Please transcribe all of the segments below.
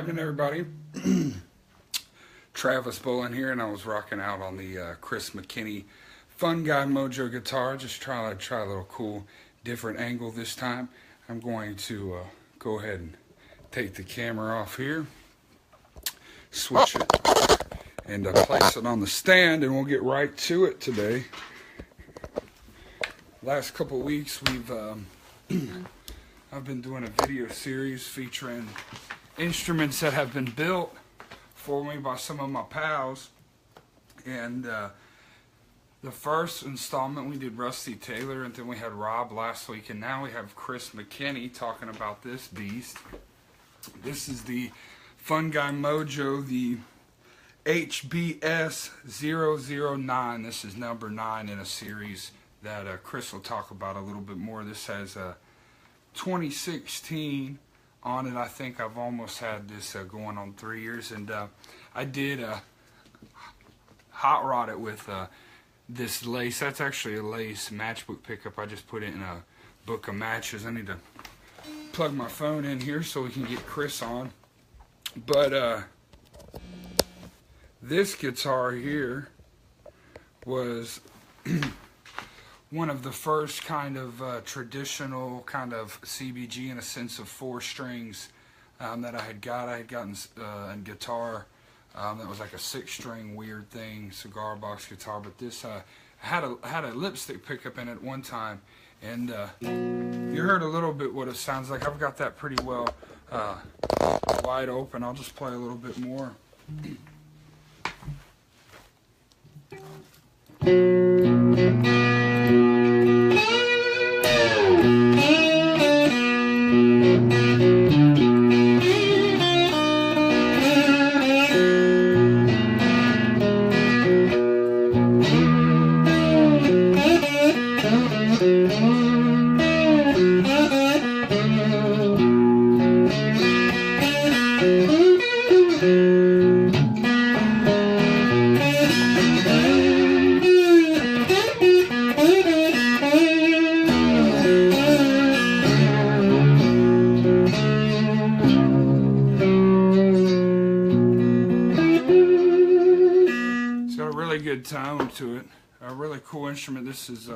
evening, everybody. Travis Bowlin here, and I was rocking out on the Chris McKinney Funguy Mojo guitar. Just try a little cool, different angle this time. I'm going to go ahead and take the camera off here, switch it, and place it on the stand, and we'll get right to it today. Last couple weeks, I've been doing a video series featuring instruments that have been built for me by some of my pals, and the first installment we did Rusty Taylor, and then we had Rob last week, and now we have Chris McKinney talking about this beast. This is the Funguy Mojo, the HBS 009. This is number 9 in a series that Chris will talk about a little bit more. This has 2016 on it. I think I've almost had this going on 3 years, and I did hot rod it with this Lace. That's actually a Lace Matchbook Pickup. I just put it in a book of matches. I need to plug my phone in here so we can get Chris on. But this guitar here was one of the first kind of traditional kind of CBG, in a sense, of 4 strings that I had got. I had gotten a guitar that was like a 6-string weird thing, Cigar Box guitar, but this had a lipstick pickup in it one time, and you heard a little bit what it sounds like. I've got that pretty well wide open. I'll just play a little bit more. Good tone to it. A really cool instrument. This is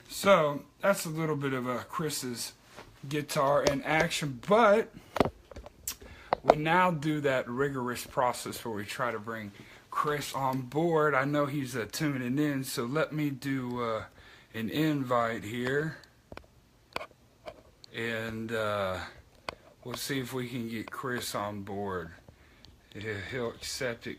so that's a little bit of Chris's guitar in action, but we now do that rigorous process where we try to bring Chris on board. I know he's tuning in, so let me do an invite here, and we'll see if we can get Chris on board. He'll accept it.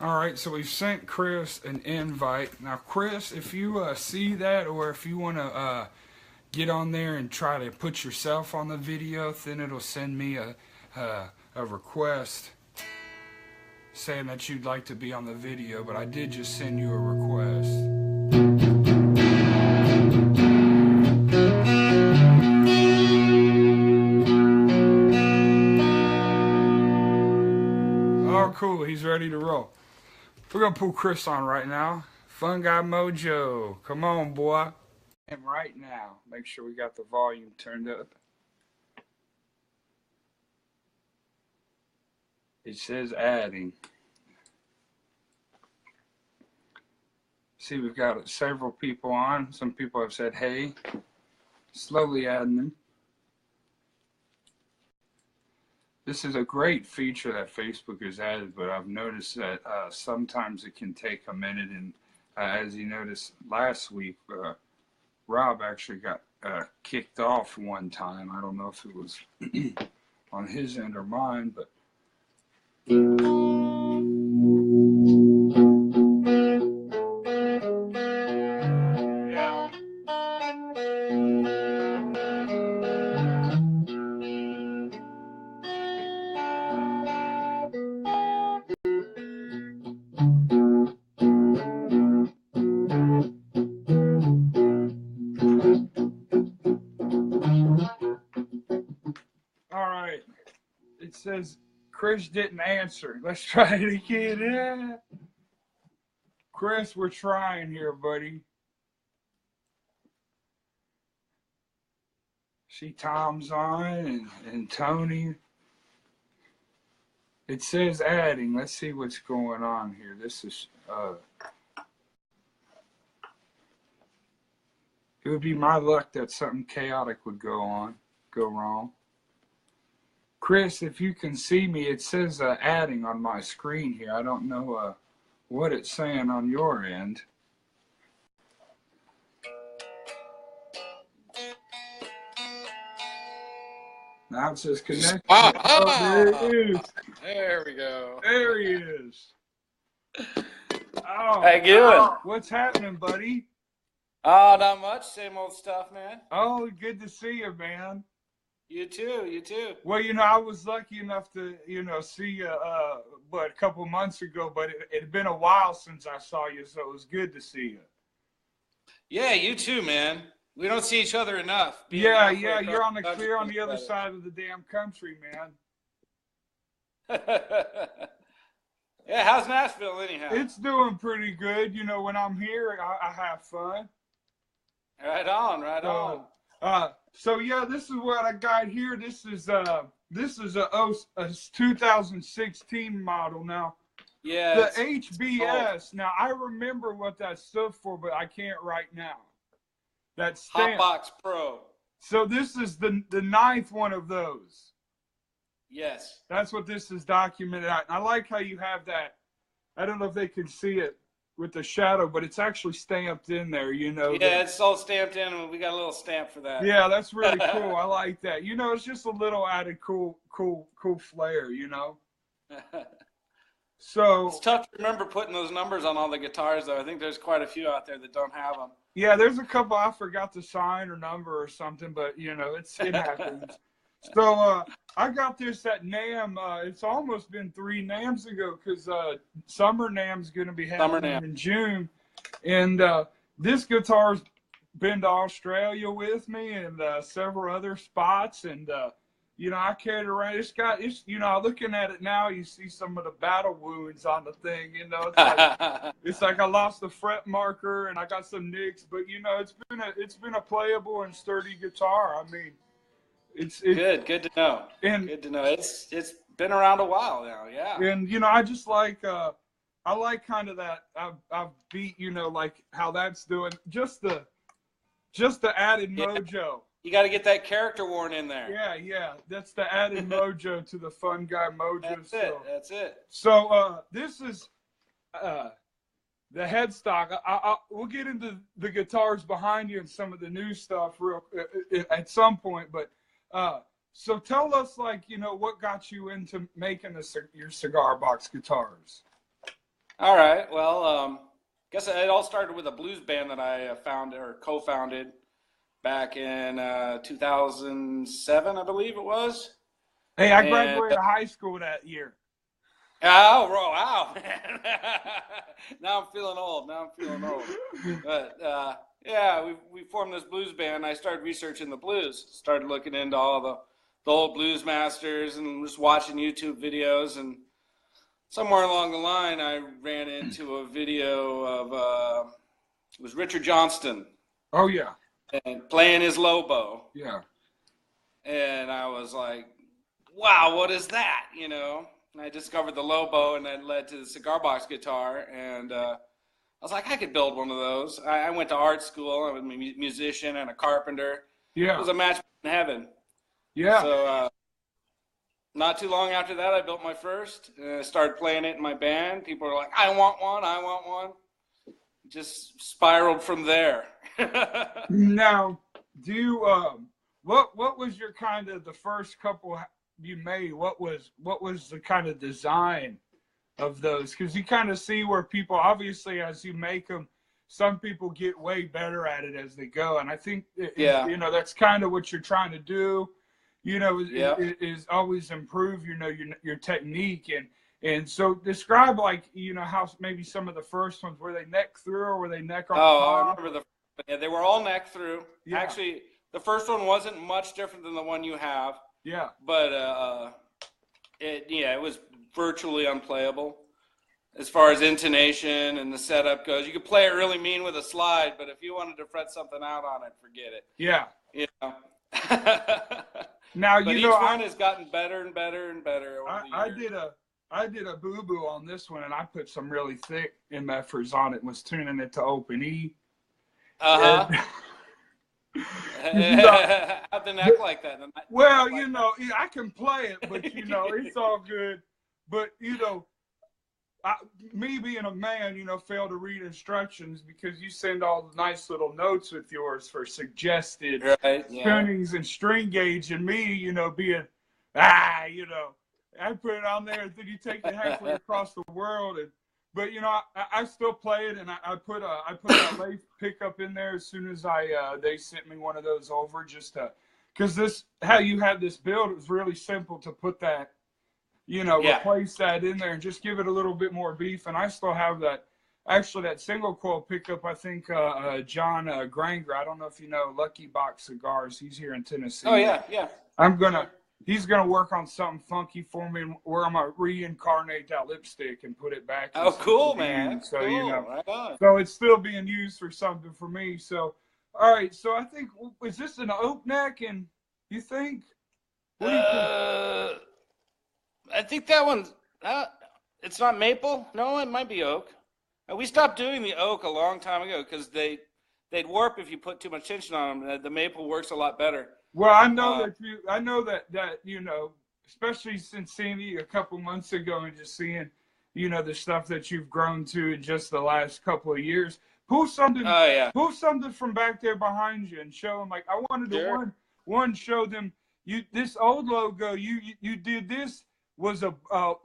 Alright, so we've sent Chris an invite. Now, Chris, if you see that, or if you want to get on there and try to put yourself on the video, then it'll send me a request saying that you'd like to be on the video, but I did just send you a request. Oh, cool, he's ready to roll. We're going to pull Chris on right now. Funguy Mojo. Come on, boy. And right now, make sure we got the volume turned up. It says adding. See, we've got several people on. Some people have said, hey. Slowly adding them. This is a great feature that Facebook has added, but I've noticed that sometimes it can take a minute. And as you noticed last week, Rob actually got kicked off one time. I don't know if it was on his end or mine, but says Chris didn't answer. Let's try it again. Yeah. Chris, we're trying here, buddy. See Tom's on and Tony. It says adding. Let's see what's going on here. This is it would be my luck that something chaotic would go wrong. Chris, if you can see me, it says adding on my screen here. I don't know what it's saying on your end. Now it says connect. Oh, there it is. There we go. There he is. Oh, how you doing? What's happening, buddy? Oh, not much. Same old stuff, man. Oh, good to see you, man. You too. You too. Well, I was lucky enough to, see you, a couple months ago, but it had been a while since I saw you, so it was good to see you. Yeah, you too, man. We don't see each other enough. Yeah, you're on the other side of the damn country, man. Yeah, how's Nashville anyhow? It's doing pretty good. When I'm here, I have fun. Right on, right on. So yeah, this is what I got here. This is a 2016 model now. Yeah. The HBS. Now I remember what that stood for, but I can't right now. That's Hotbox Pro. So this is the ninth one of those. Yes. That's what this is documented at. And I like how you have that. I don't know if they can see it with the shadow, but it's actually stamped in there, Yeah, it's all stamped in, and we got a little stamp for that. Yeah, that's really cool. I like that. It's just a little added cool flair, So it's tough to remember putting those numbers on all the guitars, though. I think there's quite a few out there that don't have them. Yeah, there's a couple I forgot to sign or number or something, but it happens. So I got this at NAMM. It's almost been 3 NAMMs ago because Summer NAMM's going to be happening in June. And this guitar's been to Australia with me and several other spots. And, I carried it around. It's looking at it now, you see some of the battle wounds on the thing. It's like I lost the fret marker and I got some nicks. But, it's been a playable and sturdy guitar. I mean, it's good to know. And good to know. It's been around a while now, yeah. And I just like I like kind of that I've beat, like how that's doing. Just the added mojo. You got to get that character worn in there. Yeah. That's the added mojo to the Funguy Mojo. That's it. So this is the headstock. We'll get into the guitars behind you and some of the new stuff at some point, but. So tell us, what got you into making your cigar box guitars? All right. Well, guess it all started with a blues band that I founded or co-founded back in 2007, I believe it was. Hey, I graduated high school that year. Oh, wow, man. Now I'm feeling old. But yeah, we formed this blues band. I started researching the blues. Started looking into all the old blues masters and just watching YouTube videos. And somewhere along the line, I ran into a video of it was Richard Johnston. Oh yeah. And playing his Lobo. Yeah. And I was like, wow, what is that? And I discovered the Lobo, and that led to the cigar box guitar. And I was like, I could build one of those. I went to art school. I was a musician and a carpenter. Yeah. It was a match in heaven. Yeah. So not too long after that, I built my first. And I started playing it in my band. People were like, I want one. Just spiraled from there. Now, do you, what was your kind of the first couple you made? What was the kind of design of those? Because you kind of see where people, obviously, as you make them, some people get way better at it as they go. And I think, that's kind of what you're trying to do, is always improve, your technique. And so describe, how maybe some of the first ones, were they neck through or were they neck on top? I remember they were all neck through. Yeah. Actually, the first one wasn't much different than the one you have. Yeah. But it was virtually unplayable as far as intonation and the setup goes. You could play it really mean with a slide, but if you wanted to fret something out on it, forget it. Yeah. You know. Now, but you each know, one has gotten better and better and better over the years. I did a boo-boo on this one, and I put some really thick MFers on it and was tuning it to open E. Uh-huh. How did act like that? Well, you know, I can play it, but, you know, it's all good. But, you know, me being a man, you know, fail to read instructions because you send all the nice little notes with yours for suggested tunings and string gauge, and me, you know, being, you know, I put it on there and then you take it halfway across the world. But you know, I still play it, and I put a Lace pickup in there as soon as they sent me one of those over, just to, because how you had this build, it was really simple to put that, you know, replace that in there and just give it a little bit more beef. And I still have that, actually, that single coil pickup. I think John Granger, I don't know if you know Lucky Box Cigars. He's here in Tennessee. Oh yeah, yeah. He's gonna work on something funky for me where I'm gonna reincarnate that lipstick and put it back. Oh, cool, man. So cool. You know, right on. So it's still being used for something for me. So, all right. So I think, is this an oak neck? And you think? What do you think? I think that one's. It's not maple. No, it might be oak. We stopped doing the oak a long time ago because they'd warp if you put too much tension on them. The maple works a lot better. Well, I know that you know, especially since seeing you a couple months ago and just seeing, you know, the stuff that you've grown to in just the last couple of years. Pull something from back there behind you and show them. Like, I wanted to one show them this old logo. You did this was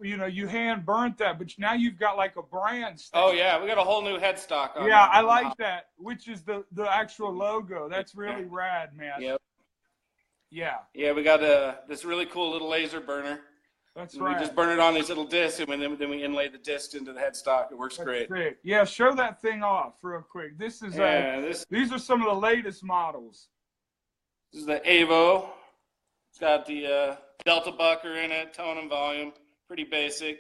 you know, you hand burnt that, but now you've got like a brand stamp. Oh yeah, we got a whole new headstock on. Yeah, I like that, which is the actual logo. That's really rad, man. Yep. Yeah. Yeah, we got this really cool little laser burner. That's right. We just burn it on these little discs, and then we inlay the disc into the headstock. It works great. Sick. Yeah, show that thing off real quick. This is these are some of the latest models. This is the Avo. It's got the Delta Bucker in it, tone and volume. Pretty basic.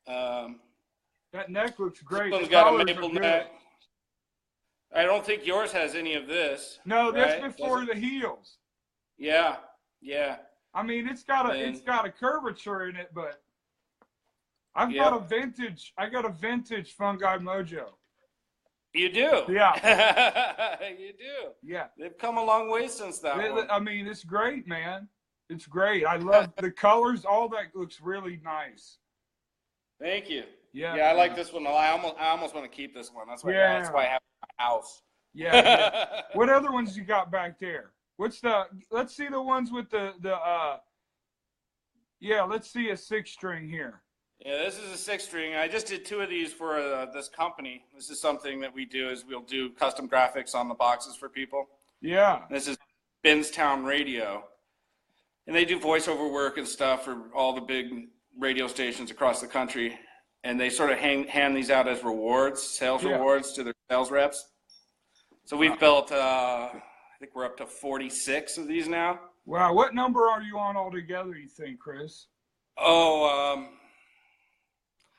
That neck looks great. This one's got a maple neck. I don't think yours has any of this. No, that's before the heels. Yeah, yeah. I mean, it's got a curvature in it, but I got a vintage Funguy Mojo. You do? Yeah. You do. Yeah. They've come a long way since that one. I mean, it's great, man. It's great. I love the colors. All that looks really nice. Thank you. Yeah. Yeah, I like this one. I almost want to keep this one. That's why I have it in my house. Yeah. What other ones you got back there? Let's see the ones with let's see a 6-string here. Yeah, this is a 6-string. I just did 2 of these for this company. This is something that we do, is we'll do custom graphics on the boxes for people. Yeah. This is Benstown Radio. And they do voiceover work and stuff for all the big radio stations across the country. And they sort of hand these out as rewards, sales rewards to their sales reps. So we've built, I think we're up to 46 of these now. Wow. What number are you on altogether, you think, Chris? Oh,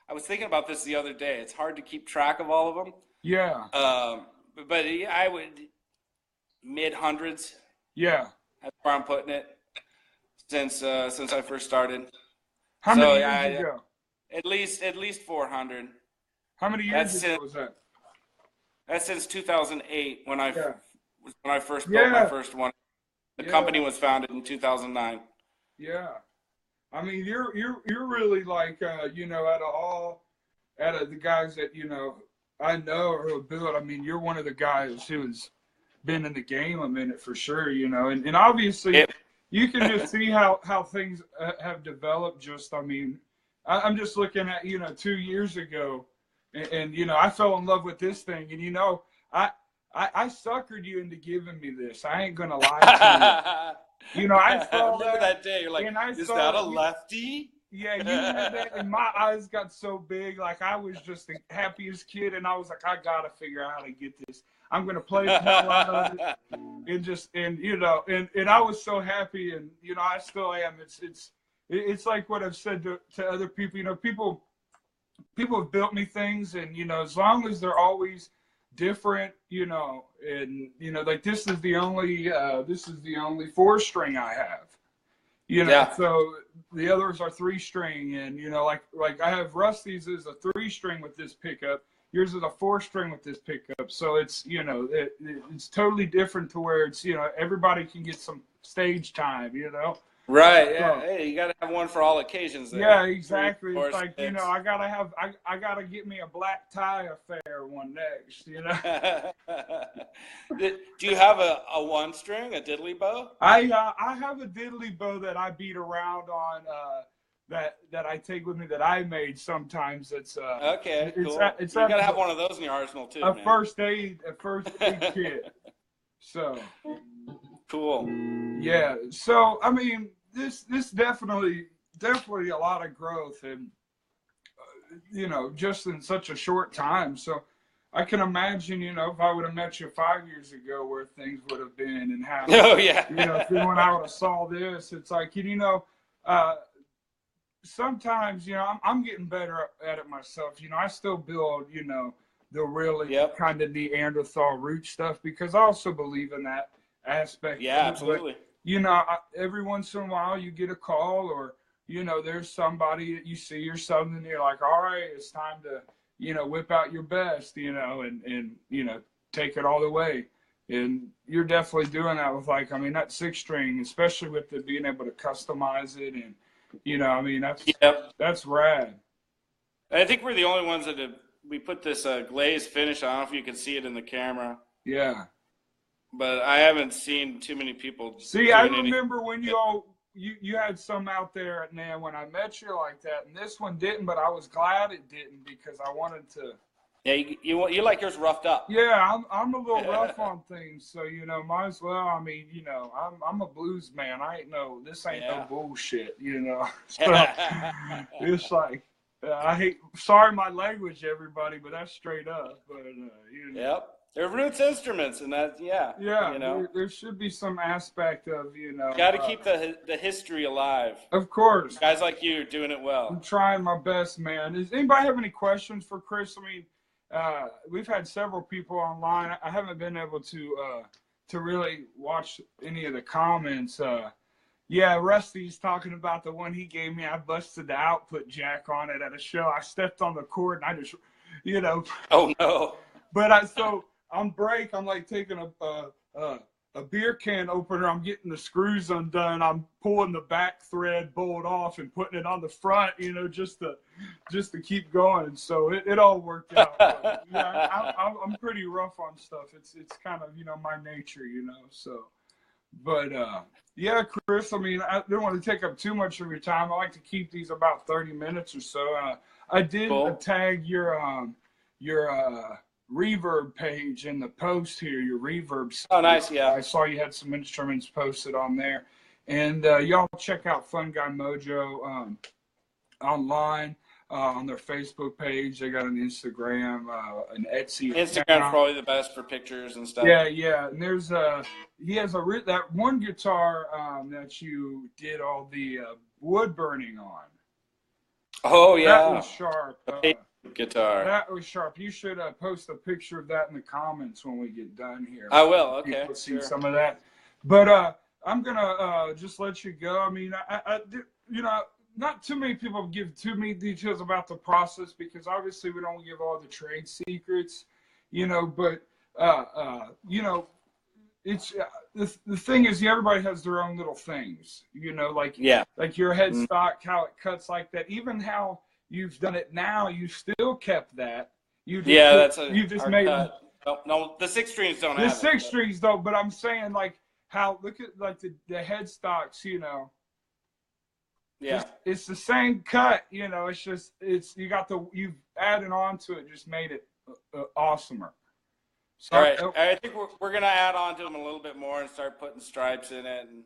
I was thinking about this the other day. It's hard to keep track of all of them. Yeah. But I would mid-hundreds. Yeah. That's where I'm putting it since I first started. How many years ago? At least 400. How many years ago was that? That's since 2008 when I first built my first one. The company was founded in 2009. Yeah. I mean, you're really like, you know, out of the guys that, you know, I know or who have built, I mean, you're one of the guys who's been in the game a minute for sure, you know, and obviously you can just see how things have developed. Just, I mean, I'm just looking at, you know, 2 years ago and, you know, I fell in love with this thing and, you know, I suckered you into giving me this. I ain't going to lie to you. You know, I saw remember that day. You're like, is that a lefty? Yeah, you had that, and my eyes got so big. Like, I was just the happiest kid, and I was like, I got to figure out how to get this. I'm going to play the hell out of it. And you know, and I was so happy, and, you know, I still am. it's like what I've said to other people. You know, people have built me things, and you know, as long as they're always different, you know, and you know, like this is the only 4-string I have. You know, Yeah. so the others are 3-string, and you know, like I have Rusty's is a 3-string with this pickup. Yours is a 4-string with this pickup. So it's, you know, it's totally different to where it's, you know, everybody can get some stage time, you know. Right. Yeah. So, Hey, you got to have one for all occasions there. yeah, exactly. 3, 4, It's like, 6. you know, I gotta get me a black tie affair one next, you know. Do you have a 1-string, a diddly bow? I have a diddly bow that I beat around on, that I take with me that I made sometimes. It's okay, it's cool. it's You gotta have one of those in your arsenal too, man. first aid kit. So cool. yeah. So I mean, this definitely a lot of growth, and you know, just in such a short time. So I can imagine, you know, if I would have met you 5 years ago, where things would have been, and how, oh yeah, you know, when I would have saw this, it's like, you know, sometimes, you know, I'm getting better at it myself. You know, I still build, you know, the really kind of Neanderthal root stuff, because I also believe in that aspect. Yeah, absolutely. But, you know, every once in a while you get a call, or, you know, there's somebody that you see or something, and you're like, all right, it's time to, you know, whip out your best, you know, and you know, take it all the way. And you're definitely doing that with, like, I mean, that 6-string, especially with the being able to customize it, and, you know, I mean, that's rad. I think we're the only ones that we put this glaze finish. I don't know if you can see it in the camera. Yeah. But I haven't seen too many people. See, I remember when you had some out there, and when I met you like that, and this one didn't, but I was glad it didn't, because I wanted to. Yeah, you like yours roughed up. Yeah, I'm a little rough on things, so you know, might as well. I mean, you know, I'm a blues man. This ain't no bullshit, you know. So it's like, sorry my language, everybody, but that's straight up. But you know. Yep. They're roots instruments, and that, yeah, you know, there should be some aspect of, you know, got to keep the history alive. Of course, guys like you are doing it well. I'm trying my best, man. Does anybody have any questions for Chris? I mean, we've had several people online. I haven't been able to really watch any of the comments. Yeah, Rusty's talking about the one he gave me. I busted the output jack on it at a show. I stepped on the cord, and I just, you know. Oh no! But on break, I'm like taking a beer can opener. I'm getting the screws undone. I'm pulling the back thread bolt off and putting it on the front, you know, just to keep going. So it all worked out. But, yeah, I'm pretty rough on stuff. It's kind of, you know, my nature, you know. So, but yeah, Chris. I mean, I don't want to take up too much of your time. I like to keep these about 30 minutes or so. I did tag your reverb page in the post here, your reverb. Oh, nice, yeah. I saw you had some instruments posted on there. And y'all check out Funguy Mojo online on their Facebook page. They got an Instagram, an Etsy. Instagram's probably the best for pictures and stuff. Yeah. And there's he has that one guitar that you did all the wood burning on. Oh, yeah. That was sharp. Guitar. That was sharp. You should post a picture of that in the comments when we get done here. I will. Okay. People see some of that. But I'm gonna just let you go. I mean, I you know, not too many people give too many details about the process, because obviously we don't give all the trade secrets, you know. But you know, it's the thing is, everybody has their own little things, you know, like your headstock, how it cuts like that, even how you've done it now, you still kept that. You just made cut. No, the 6-strings don't the have the 6-strings don't. But I'm saying, like, how, look at like the headstocks, you know. Yeah, it's the same cut, you know. It's just you've added on to it, just made it awesomer. So, all right, I think we're gonna add on to them a little bit more and start putting stripes in it. And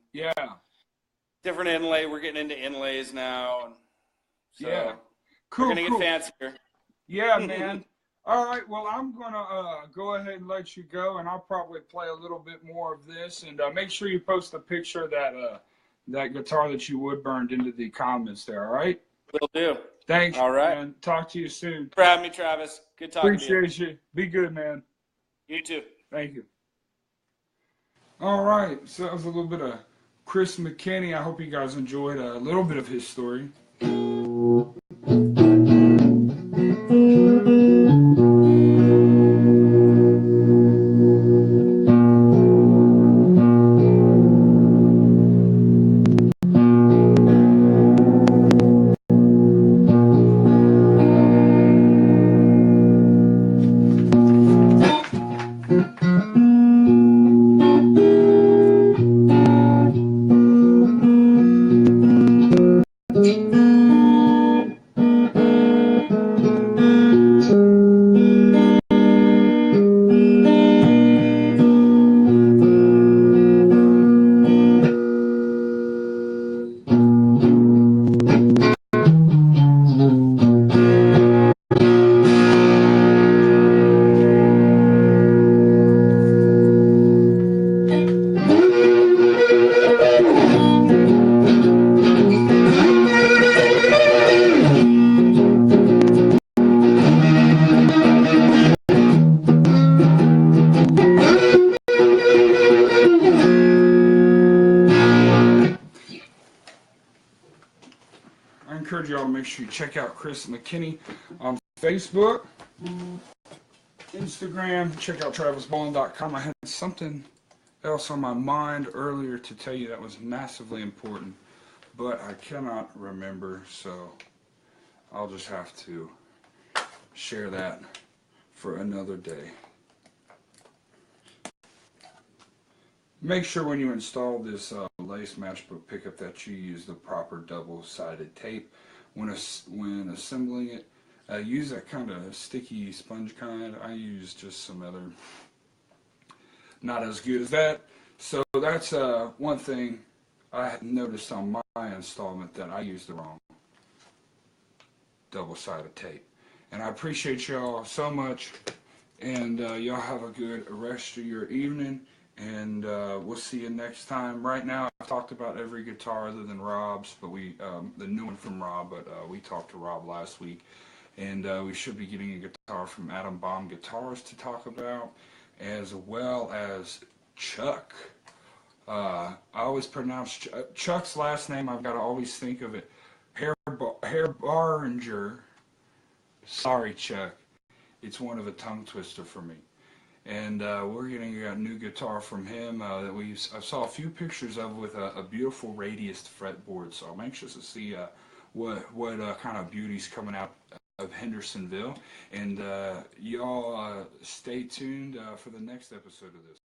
different inlay. We're getting into inlays now. And so cool. We're gonna get fancier. Yeah, man. All right. Well, I'm gonna go ahead and let you go, and I'll probably play a little bit more of this. And make sure you post a picture of that guitar that you wood burned into the comments there, all right? Will do. Thanks, All right. man. Talk to you soon. Thanks for having me, Travis. Good talking to you. Appreciate you. Be good, man. You too. Thank you. All right, so that was a little bit of Chris McKinney. I hope you guys enjoyed a little bit of his story. I encourage y'all to make sure you check out Chris McKinney on Facebook, Instagram. Check out travisbowlin.com. I had something else on my mind earlier to tell you that was massively important, but I cannot remember, so I'll just have to share that for another day. Make sure when you install this Lace Matchbook Pickup that you use the proper double-sided tape. When assembling it, use that kind of sticky sponge kind. I use just some other, not as good as that. So that's one thing I had noticed on my installment, that I used the wrong double-sided tape. And I appreciate y'all so much, and y'all have a good rest of your evening. And we'll see you next time. Right now, I've talked about every guitar other than Rob's, but the new one from Rob, but we talked to Rob last week. And we should be getting a guitar from Adam Baum Guitars to talk about, as well as Chuck. I always pronounce Chuck's last name, I've got to always think of it. Barringer. Sorry, Chuck. It's one of a tongue twister for me. And we're getting a new guitar from him that I saw a few pictures of with a beautiful radiused fretboard. So I'm anxious to see what kind of beauty's coming out of Hendersonville. And y'all stay tuned for the next episode of this.